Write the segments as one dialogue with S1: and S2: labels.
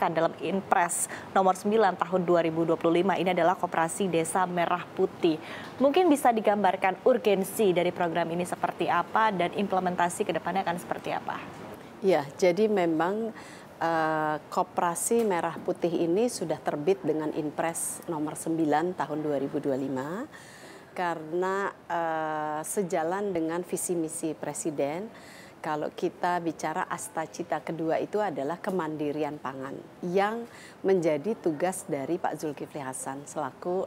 S1: diamanatkan dalam Inpres nomor 9 tahun 2025 ini adalah Koperasi Desa Merah Putih. Mungkin bisa digambarkan urgensi dari program ini seperti apa dan implementasi ke depannya akan seperti apa?
S2: Ya, jadi memang Koperasi Merah Putih ini sudah terbit dengan Inpres nomor 9 tahun 2025 karena sejalan dengan visi misi Presiden. Kalau kita bicara Astacita kedua itu adalah kemandirian pangan yang menjadi tugas dari Pak Zulkifli Hasan selaku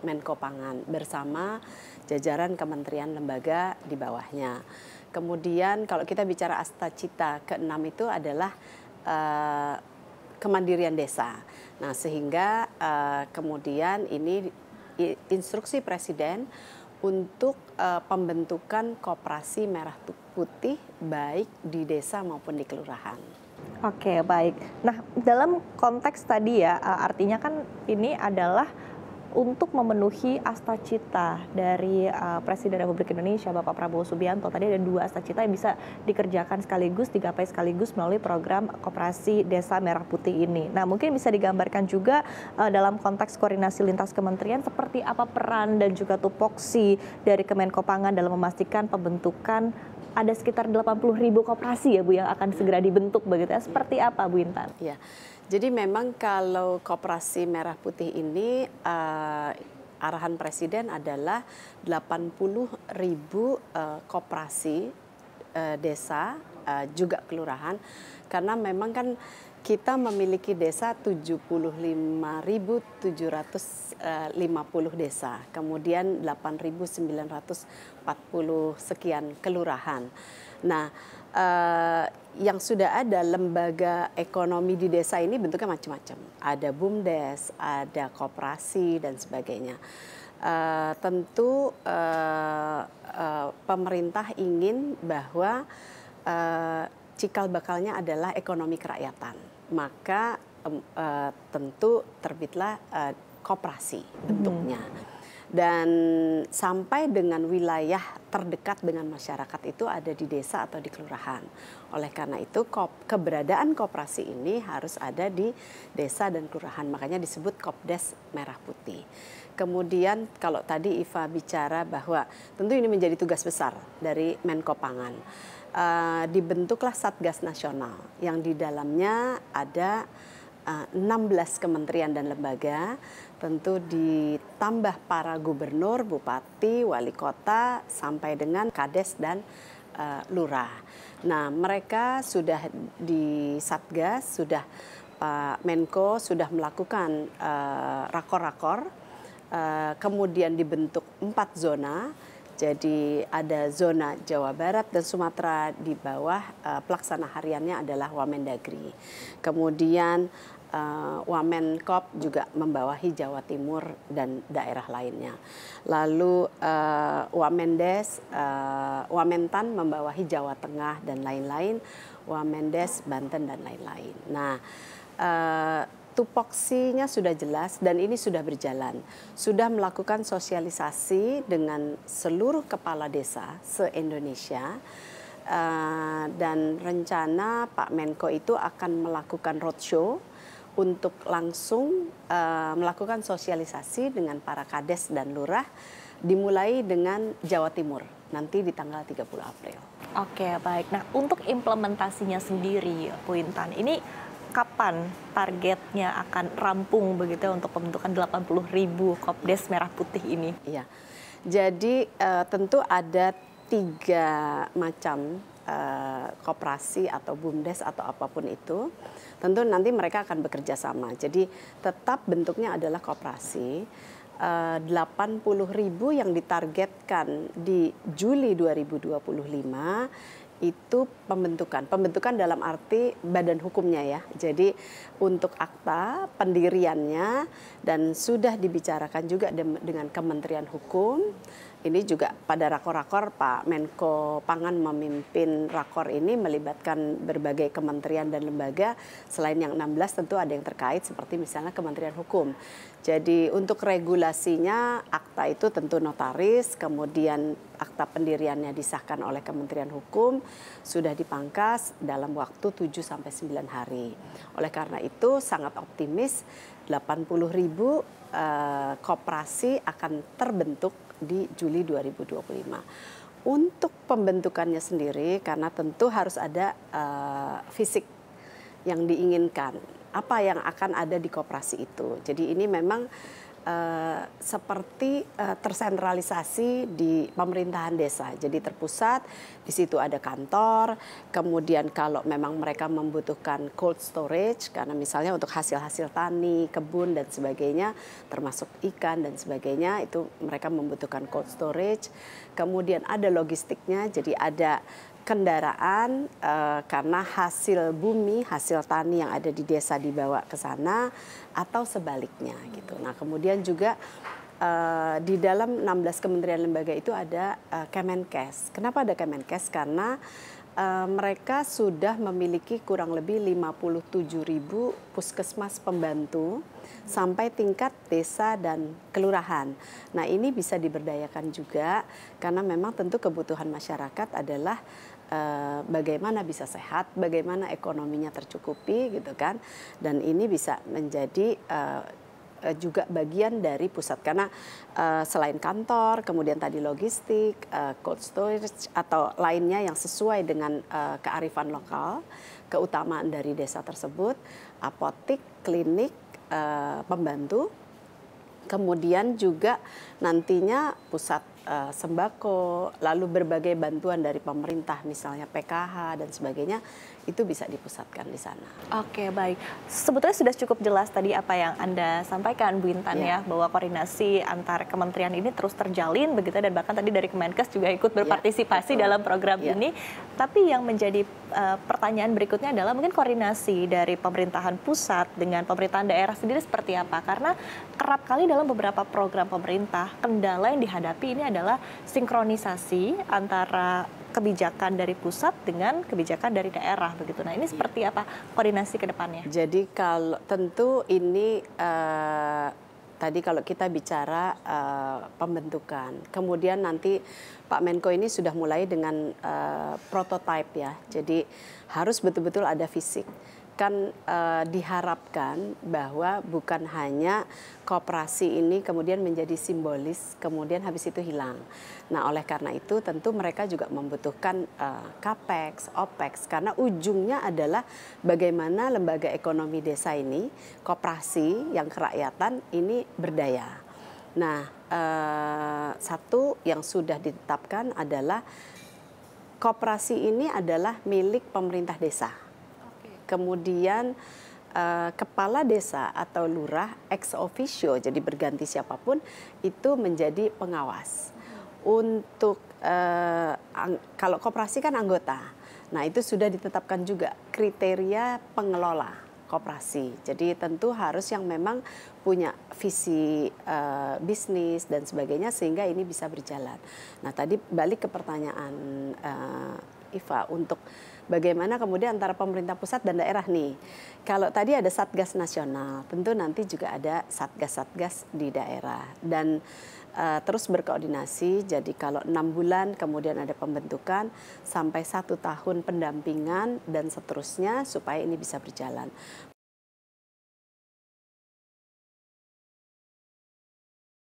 S2: Menko Pangan bersama jajaran kementerian lembaga di bawahnya. Kemudian kalau kita bicara Astacita ke-6 itu adalah kemandirian desa. Nah, sehingga kemudian ini instruksi Presiden untuk pembentukan Koperasi Merah Putih baik di desa maupun di kelurahan.
S1: Oke, baik. Nah, dalam konteks tadi ya, artinya kan ini adalah untuk memenuhi astacita dari Presiden Republik Indonesia Bapak Prabowo Subianto. Tadi ada 2 astacita yang bisa dikerjakan sekaligus, digapai sekaligus melalui program Koperasi Desa Merah Putih ini. Nah, mungkin bisa digambarkan juga dalam konteks koordinasi lintas kementerian seperti apa peran dan juga tupoksi dari Kemenko Pangan dalam memastikan pembentukan ada sekitar 80.000 koperasi ya Bu yang akan segera dibentuk begitu ya. Seperti apa Bu Intan?
S2: Ya. Jadi memang kalau Koperasi Merah Putih ini arahan Presiden adalah 80.000 koperasi desa juga kelurahan karena memang kan kita memiliki desa 75.750 desa, kemudian 8.940 sekian kelurahan. Nah, yang sudah ada lembaga ekonomi di desa ini bentuknya macam-macam. Ada BUMDes, ada koperasi dan sebagainya. Tentu pemerintah ingin bahwa cikal bakalnya adalah ekonomi kerakyatan. Maka tentu terbitlah koperasi bentuknya. Dan sampai dengan wilayah terdekat dengan masyarakat itu ada di desa atau di kelurahan. Oleh karena itu keberadaan koperasi ini harus ada di desa dan kelurahan. Makanya disebut Kopdes Merah Putih. Kemudian kalau tadi Iva bicara bahwa tentu ini menjadi tugas besar dari Menko Pangan. Dibentuklah Satgas Nasional yang di dalamnya ada 16 kementerian dan lembaga, tentu ditambah para gubernur, bupati, wali kota, sampai dengan kades dan lurah. Nah, mereka sudah di Satgas, sudah Pak Menko sudah melakukan rakor-rakor, kemudian dibentuk 4 zona. Jadi ada zona Jawa Barat dan Sumatera, di bawah pelaksana hariannya adalah Wamendagri. Kemudian Wamenkop juga membawahi Jawa Timur dan daerah lainnya. Lalu Wamendes, Wamentan membawahi Jawa Tengah dan lain-lain, Wamendes Banten dan lain-lain. Nah, tupoksinya sudah jelas dan ini sudah berjalan. Sudah melakukan sosialisasi dengan seluruh kepala desa se-Indonesia. Dan rencana Pak Menko itu akan melakukan roadshow untuk langsung melakukan sosialisasi dengan para kades dan lurah, dimulai dengan Jawa Timur nanti di tanggal 30 April.
S1: Oke, baik. Nah, untuk implementasinya sendiri Bu Intan, ini kapan targetnya akan rampung begitu untuk pembentukan 80.000 Kopdes Merah Putih ini?
S2: Iya, jadi tentu ada 3 macam koperasi atau BUMDes atau apapun itu. Tentu nanti mereka akan bekerja sama. Jadi tetap bentuknya adalah koperasi. 80.000 yang ditargetkan di Juli 2025 itu pembentukan dalam arti badan hukumnya ya. Jadi untuk akta pendiriannya dan sudah dibicarakan juga dengan Kementerian Hukum ini juga pada rakor-rakor Pak Menko Pangan memimpin rakor ini melibatkan berbagai kementerian dan lembaga. Selain yang 16 tentu ada yang terkait seperti misalnya Kementerian Hukum. Jadi untuk regulasinya akta itu tentu notaris, kemudian akta pendiriannya disahkan oleh Kementerian Hukum, sudah dipangkas dalam waktu 7 sampai 9 hari. Oleh karena itu sangat optimis 80.000 koperasi akan terbentuk di Juli 2025. Untuk pembentukannya sendiri karena tentu harus ada fisik yang diinginkan. Apa yang akan ada di koperasi itu. Jadi ini memang seperti tersentralisasi di pemerintahan desa. Jadi terpusat, di situ ada kantor, kemudian kalau memang mereka membutuhkan cold storage, karena misalnya untuk hasil-hasil tani, kebun dan sebagainya, termasuk ikan dan sebagainya, itu mereka membutuhkan cold storage. Kemudian ada logistiknya, jadi ada kendaraan karena hasil bumi, hasil tani yang ada di desa dibawa ke sana atau sebaliknya gitu. Nah, kemudian juga di dalam 16 kementerian lembaga itu ada Kemenkes. Kenapa ada Kemenkes? Karena mereka sudah memiliki kurang lebih 57.000 puskesmas pembantu sampai tingkat desa dan kelurahan. Nah, ini bisa diberdayakan juga karena memang tentu kebutuhan masyarakat adalah bagaimana bisa sehat, bagaimana ekonominya tercukupi gitu kan. Dan ini bisa menjadi juga bagian dari pusat karena selain kantor, kemudian tadi logistik, cold storage atau lainnya yang sesuai dengan kearifan lokal, keutamaan dari desa tersebut, apotik, klinik, pembantu, kemudian juga nantinya pusat sembako, lalu berbagai bantuan dari pemerintah, misalnya PKH dan sebagainya, itu bisa dipusatkan di sana.
S1: Oke, baik. Sebetulnya sudah cukup jelas tadi apa yang Anda sampaikan, Bu Intan ya, bahwa koordinasi antar kementerian ini terus terjalin begitu dan bahkan tadi dari Kemenkes juga ikut berpartisipasi dalam program ini. Tapi yang menjadi pertanyaan berikutnya adalah mungkin koordinasi dari pemerintahan pusat dengan pemerintahan daerah sendiri seperti apa? Karena kerap kali dalam beberapa program pemerintah, kendala yang dihadapi ini adalah sinkronisasi antara kebijakan dari pusat dengan kebijakan dari daerah begitu. Nah, ini seperti apa koordinasi ke depannya?
S2: Jadi kalau tentu ini tadi kalau kita bicara pembentukan, kemudian nanti Pak Menko ini sudah mulai dengan prototype ya. Jadi harus betul-betul ada fisik. Kan diharapkan bahwa bukan hanya koperasi ini kemudian menjadi simbolis, kemudian habis itu hilang. Nah, oleh karena itu tentu mereka juga membutuhkan capex, opex, karena ujungnya adalah bagaimana lembaga ekonomi desa ini, koperasi yang kerakyatan ini berdaya. Nah, satu yang sudah ditetapkan adalah koperasi ini adalah milik pemerintah desa. Kemudian kepala desa atau lurah ex officio, jadi berganti siapapun, itu menjadi pengawas. Untuk kalau koperasi kan anggota, nah itu sudah ditetapkan juga kriteria pengelola koperasi. Jadi tentu harus yang memang punya visi bisnis dan sebagainya sehingga ini bisa berjalan. Nah, tadi balik ke pertanyaan Iva untuk bagaimana kemudian antara pemerintah pusat dan daerah nih. Kalau tadi ada Satgas Nasional, tentu nanti juga ada Satgas-Satgas di daerah. Dan terus berkoordinasi, jadi kalau 6 bulan kemudian ada pembentukan, sampai 1 tahun pendampingan dan seterusnya supaya ini bisa berjalan.